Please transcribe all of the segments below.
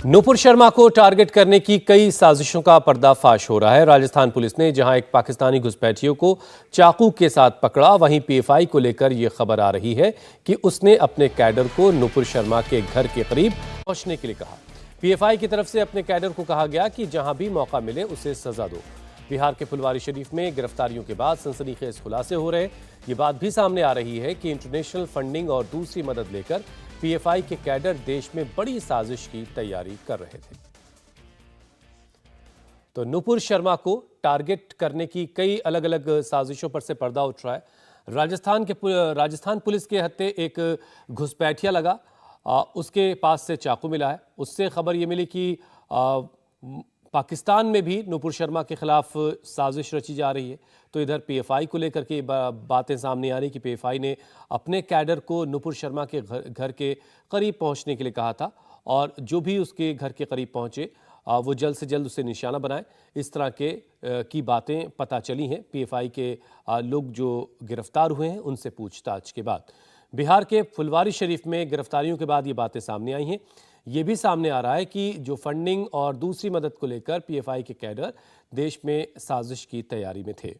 नुपुर शर्मा को टारगेट करने की कई साजिशों का पर्दाफाश हो रहा है। राजस्थान पुलिस ने जहां एक पाकिस्तानी घुसपैठियों को चाकू के साथ पकड़ा, वहीं पीएफआई को लेकर यह खबर आ रही है कि उसने अपने कैडर को नुपुर शर्मा के घर के करीब पहुंचने के लिए कहा। पीएफआई की तरफ से अपने कैडर को कहा गया कि जहां भी मौका मिले उसे सजा दो। बिहार के फुलवारी शरीफ में गिरफ्तारियों के बाद सनसनीखेज खुलासे हो रहे। ये बात भी सामने आ रही है कि इंटरनेशनल फंडिंग और दूसरी मदद लेकर पीएफआई के कैडर देश में बड़ी साजिश की तैयारी कर रहे थे। तो नुपुर शर्मा को टारगेट करने की कई अलग अलग साजिशों पर से पर्दा उठ रहा है। राजस्थान पुलिस के हत्थे एक घुसपैठिया लगा, उसके पास से चाकू मिला है। उससे खबर ये मिली कि पाकिस्तान में भी नुपुर शर्मा के खिलाफ साजिश रची जा रही है। तो इधर पीएफआई को लेकर के बातें सामने आ रही कि पीएफआई ने अपने कैडर को नुपुर शर्मा के घर के करीब पहुंचने के लिए कहा था और जो भी उसके घर के करीब पहुंचे वो जल्द से जल्द उसे निशाना बनाए। इस तरह के की बातें पता चली हैं पीएफआई के लोग जो गिरफ्तार हुए हैं उनसे पूछताछ के बाद। बिहार के फुलवारी शरीफ में गिरफ्तारियों के बाद ये बातें सामने आई हैं। ये भी सामने आ रहा है कि जो फंडिंग और दूसरी मदद को लेकर पीएफआई के कैडर देश में साजिश की तैयारी में थे।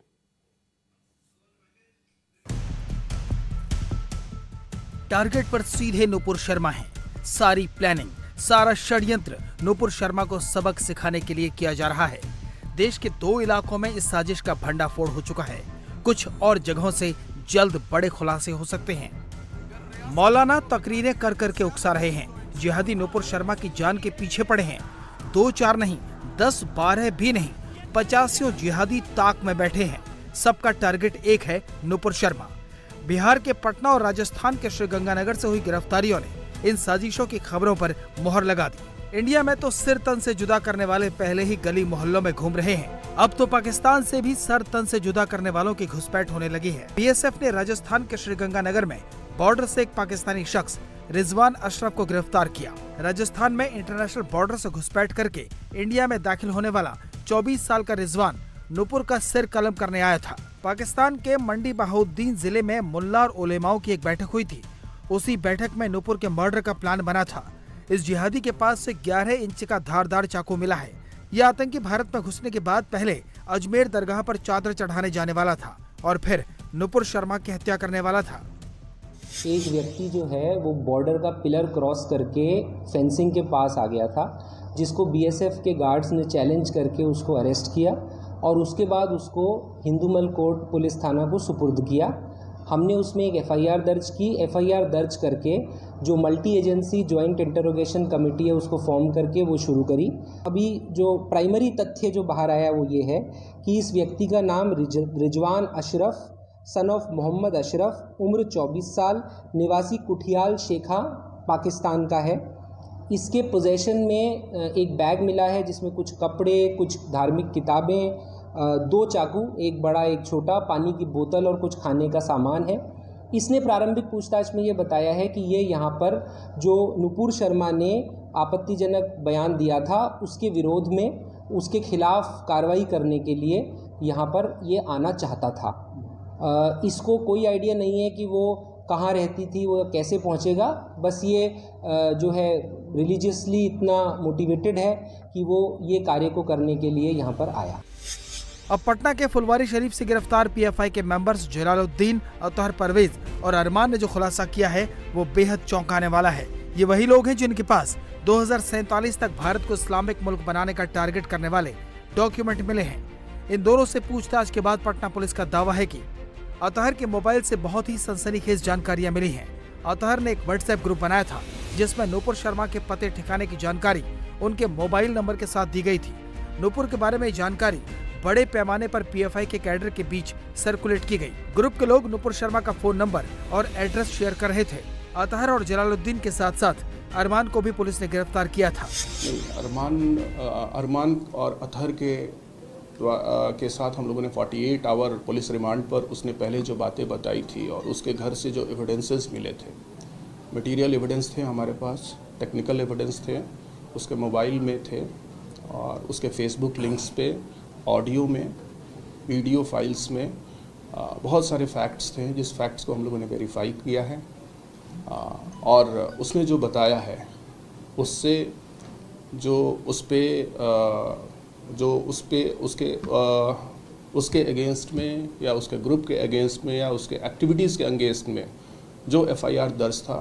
टारगेट पर सीधे नुपुर शर्मा है। सारी प्लानिंग, सारा षड्यंत्र नुपुर शर्मा को सबक सिखाने के लिए किया जा रहा है। देश के 2 इलाकों में इस साजिश का भंडाफोड़ हो चुका है। कुछ और जगहों से जल्द बड़े खुलासे हो सकते हैं। मौलाना तकरीरें कर करके उकसा रहे हैं। जिहादी नुपुर शर्मा की जान के पीछे पड़े हैं। 2-4 नहीं, 10-12 भी नहीं, 85 जिहादी ताक में बैठे हैं। सबका टारगेट एक है, नुपुर शर्मा। बिहार के पटना और राजस्थान के श्रीगंगानगर से हुई गिरफ्तारियों ने इन साजिशों की खबरों पर मोहर लगा दी। इंडिया में तो सिर तन से जुदा करने वाले पहले ही गली मोहल्लों में घूम रहे हैं। अब तो पाकिस्तान से भी सर तन से जुदा करने वालों की घुसपैठ होने लगी है। बीएसएफ ने राजस्थान के श्रीगंगानगर में बॉर्डर से एक पाकिस्तानी शख्स रिजवान अशरफ को गिरफ्तार किया। राजस्थान में इंटरनेशनल बॉर्डर से घुसपैठ करके इंडिया में दाखिल होने वाला 24 साल का रिजवान नुपुर का सिर कलम करने आया था। पाकिस्तान के मंडी बहाउद्दीन जिले में मुल्ला और उलेमाओं की एक बैठक हुई थी। उसी बैठक में नुपुर के मर्डर का प्लान बना था। इस जिहादी के पास से 11 इंच का धारदार चाकू मिला है। यह आतंकी भारत में घुसने के बाद पहले अजमेर दरगाह पर चादर चढ़ाने जाने वाला था और फिर नुपुर शर्मा की हत्या करने वाला था। एक व्यक्ति जो है वो बॉर्डर का पिलर क्रॉस करके फेंसिंग के पास आ गया था, जिसको बीएसएफ के गार्ड्स ने चैलेंज करके उसको अरेस्ट किया और उसके बाद उसको हिंदूमल कोर्ट पुलिस थाना को सुपुर्द किया। हमने उसमें एक एफआईआर दर्ज की। एफआईआर दर्ज करके जो multi agency joint interrogation committee है उसको फॉर्म करके वो शुरू करी। अभी जो प्राइमरी तथ्य जो बाहर आया वो ये है कि इस व्यक्ति का नाम रिजवान अशरफ सन ऑफ मोहम्मद अशरफ, उम्र 24 साल, निवासी कुठियाल शेखा, पाकिस्तान का है। इसके पोजेशन में एक बैग मिला है जिसमें कुछ कपड़े, कुछ धार्मिक किताबें, 2 चाकू, एक बड़ा एक छोटा, पानी की बोतल और कुछ खाने का सामान है। इसने प्रारंभिक पूछताछ में ये बताया है कि ये यहाँ पर जो नुपुर शर्मा ने आपत्तिजनक बयान दिया था उसके विरोध में, उसके खिलाफ कार्रवाई करने के लिए यहाँ पर ये आना चाहता था। इसको कोई आइडिया नहीं है कि वो कहाँ रहती थी, वो कैसे पहुँचेगा। बस ये जो है रिलीजियसली इतना मोटिवेटेड है कि वो ये कार्य को करने के लिए यहाँ पर आया। अब पटना के फुलवारी शरीफ से गिरफ्तार पीएफआई के मेंबर्स जलालुद्दीन, अतहर परवेज और अरमान ने जो खुलासा किया है वो बेहद चौंकाने वाला है। ये वही लोग हैं जिनके पास 2047 तक भारत को इस्लामिक मुल्क बनाने का टारगेट करने वाले डॉक्यूमेंट मिले हैं। इन दोनों से पूछताछ के बाद पटना पुलिस का दावा है कि अतहर के मोबाइल से बहुत ही सनसनीखेज जानकारियां मिली हैं। अतहर ने एक व्हाट्सएप ग्रुप बनाया था जिसमें नुपुर शर्मा के पते ठिकाने की जानकारी उनके मोबाइल नंबर के साथ दी गई थी। नुपुर के बारे में जानकारी बड़े पैमाने पर पीएफआई के कैडर के बीच सर्कुलेट की गई। ग्रुप के लोग नुपुर शर्मा का फोन नंबर और एड्रेस शेयर कर रहे थे। अतहर और जलालुद्दीन के साथ साथ अरमान को भी पुलिस ने गिरफ्तार किया था। अरमान और अतहर के साथ हम लोगों ने 48 आवर पुलिस रिमांड पर उसने पहले जो बातें बताई थी और उसके घर से जो एविडेंसेस मिले थे, मटेरियल एविडेंस थे हमारे पास, टेक्निकल एविडेंस थे, उसके मोबाइल में थे और उसके फेसबुक लिंक्स पे, ऑडियो में, वीडियो फाइल्स में बहुत सारे फैक्ट्स थे जिस फैक्ट्स को हम लोगों ने वेरीफाई किया है। और उसने जो बताया है उससे जो उस पे उसके अगेंस्ट में या उसके ग्रुप के अगेंस्ट में या उसके एक्टिविटीज़ के अगेंस्ट में जो एफआईआर दर्ज था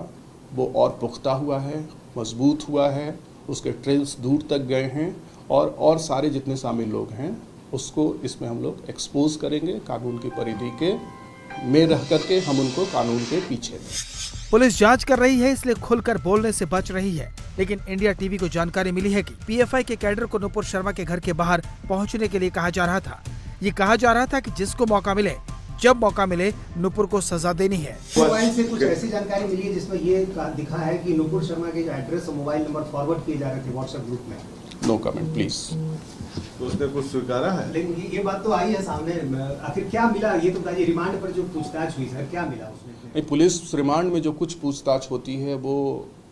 वो और पुख्ता हुआ है, मजबूत हुआ है, उसके ट्रेल्स दूर तक गए हैं और सारे जितने शामिल लोग हैं उसको इसमें हम लोग एक्सपोज करेंगे। कानून की परिधि के में रह करके हम उनको कानून के पीछे दें। पुलिस जांच कर रही है, इसलिए खुलकर बोलने से बच रही है। लेकिन इंडिया टीवी को जानकारी मिली है कि पीएफआई के कैडर को नुपुर शर्मा के घर के बाहर पहुंचने के लिए कहा जा रहा था। ये कहा जा रहा था कि जिसको मौका मिले, जब मौका मिले, नुपुर को सजा देनी है। मोबाइल से कुछ ऐसी जानकारी मिली है जिसमें ये दिखा है कि नुपुर शर्मा के जो एड्रेस और मोबाइल नंबर फॉरवर्ड किए जा रहे थे व्हाट्सएप ग्रुप में। No comment please. तो उसने कुछ स्वीकारा है? लेकिन ये बात तो आई है सामने, आखिर क्या मिला ये तो बताइए। रिमांड पर जो पूछताछ हुई सर, क्या मिला उसमें? नहीं, पुलिस रिमांड में जो कुछ पूछताछ होती है वो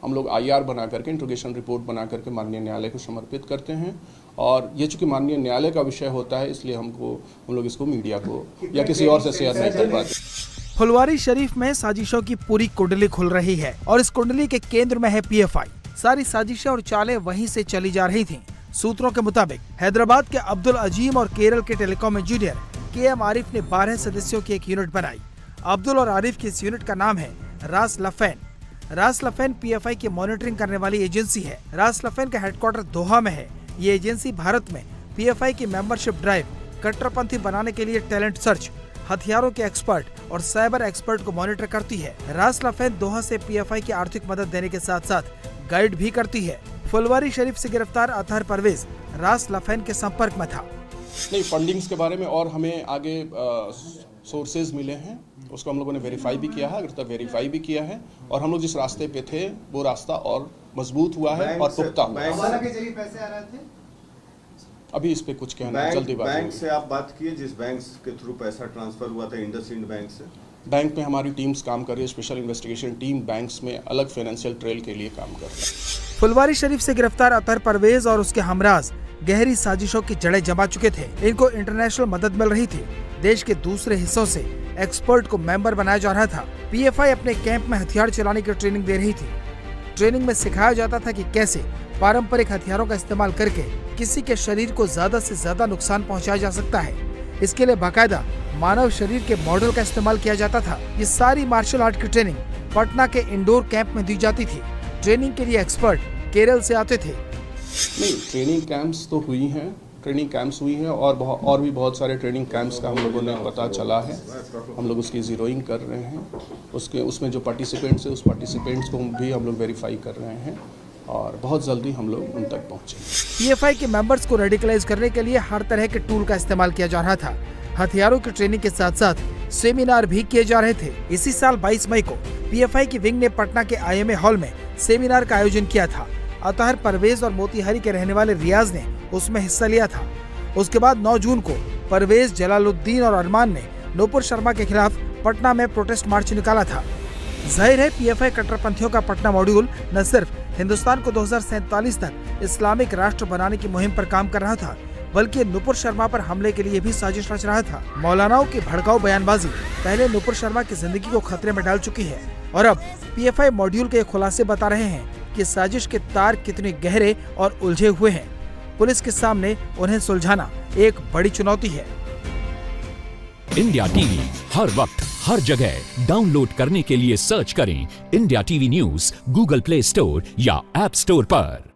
हम लोग आईआर बना करके, इंट्रोगेशन रिपोर्ट बना करके माननीय न्यायालय को समर्पित करते हैं। और ये चूँकि माननीय न्यायालय का विषय होता है इसलिए हम लोग इसको मीडिया को या किसी और से शेयर नहीं कर पाते। फुलवारी शरीफ में साजिशों की पूरी कुंडली खुल रही है और इस कुंडली के केंद्र में है पीएफआई। सारी साजिशें और चालें वहीं से चली जा रही थीं। सूत्रों के मुताबिक हैदराबाद के अब्दुल अजीम और केरल के टेलीकॉम इंजीनियर केएम आरिफ ने 12 सदस्यों की एक यूनिट बनाई। अब्दुल और आरिफ की इस यूनिट का नाम है रास लफेन। रास लफेन पीएफआई की मॉनिटरिंग करने वाली एजेंसी है। रास लफेन का हेडक्वार्टर दोहा में है। ये एजेंसी भारत में पीएफआई की मेंबरशिप ड्राइव, कट्टरपंथी बनाने के लिए टैलेंट सर्च, हथियारों के एक्सपर्ट और साइबर एक्सपर्ट को मॉनिटर करती है। रास लफेन दोहा से पीएफआई की आर्थिक मदद देने के साथ साथ गाइड भी करती है। फुलवारी शरीफ से गिरफ्तार अतहर परवेज रास लफेन के संपर्क में था। नहीं, फंडिंग्स के बारे में और हमें आगे सोर्सेज मिले हैं, उसको हम लोगों ने वेरीफाई भी किया है, अगर तक वेरीफाई भी किया है। और हम लोग जिस रास्ते पे थे वो रास्ता और मजबूत हुआ है और पुख्ता हुआ है। हवाला के जरिए पैसे आ रहे थे? अभी इस पे कुछ कहना जल्दी बात बैंक से आप बात किए जिस बैंक के थ्रू पैसा ट्रांसफर हुआ था, इंडसइंड बैंक से? बैंक में हमारी टीम्स काम कर रही है, स्पेशल इन्वेस्टिगेशन टीम बैंक्स में अलग फाइनेंशियल ट्रेल के लिए काम कर रही है। फुलवारी शरीफ से गिरफ्तार अतहर परवेज और उसके हमराज गहरी साजिशों की जड़ें जमा चुके थे। इनको इंटरनेशनल मदद मिल रही थी। देश के दूसरे हिस्सों से एक्सपर्ट को मेंबर बनाया जा रहा था। पीएफआई अपने कैंप में हथियार चलाने की ट्रेनिंग दे रही थी। ट्रेनिंग में सिखाया जाता था कि कैसे पारंपरिक हथियारों का इस्तेमाल करके किसी के शरीर को ज्यादा से ज्यादा नुकसान पहुंचाया जा सकता है। इसके लिए बाकायदा मानव शरीर के मॉडल का इस्तेमाल किया जाता था। ये सारी मार्शल आर्ट की ट्रेनिंग पटना के इंडोर कैंप में दी जाती थी। ट्रेनिंग के लिए एक्सपर्ट केरल से आते थे। नहीं, ट्रेनिंग कैंप्स तो हुई हैं, ट्रेनिंग कैंप्स हुई हैं और भी बहुत सारे ट्रेनिंग कैंप्स का हम लोगों ने पता चला है। हम लोग उसकी जीरोइंग कर रहे हैं। उसमें जो पार्टिसिपेंट्स हैं उस पार्टिसिपेंट्स को भी हम लोग वेरीफाई कर रहे हैं और बहुत जल्दी हम लोग उन तक पहुँचेंगे। पीएफआई के मेंबर्स को रेडिकलाइज करने के लिए हर तरह के टूल का इस्तेमाल किया जा रहा था। हथियारों की ट्रेनिंग के साथ साथ सेमिनार भी किए जा रहे थे। इसी साल 22 मई को पीएफआई की विंग ने पटना के आईएमए हॉल में सेमिनार का आयोजन किया था। अतहर परवेज और मोतीहारी के रहने वाले रियाज ने उसमें हिस्सा लिया था। उसके बाद 9 जून को परवेज, जलालुद्दीन और अरमान ने नुपुर शर्मा के खिलाफ पटना में प्रोटेस्ट मार्च निकाला था। जाहिर है पीएफआई कट्टरपंथियों का पटना मॉड्यूल न सिर्फ हिंदुस्तान को 2047 तक इस्लामिक राष्ट्र बनाने की मुहिम पर काम कर रहा था, बल्कि नुपुर शर्मा पर हमले के लिए भी साजिश रच रहा था। मौलानाओं की भड़काऊ बयानबाजी पहले नुपुर शर्मा की जिंदगी को खतरे में डाल चुकी है और अब पीएफआई मॉड्यूल के खुलासे बता रहे हैं कि साजिश के तार कितने गहरे और उलझे हुए हैं। पुलिस के सामने उन्हें सुलझाना एक बड़ी चुनौती है। इंडिया टीवी हर वक्त हर जगह डाउनलोड करने के लिए सर्च करें India TV news Google play store या ऐप स्टोर पर।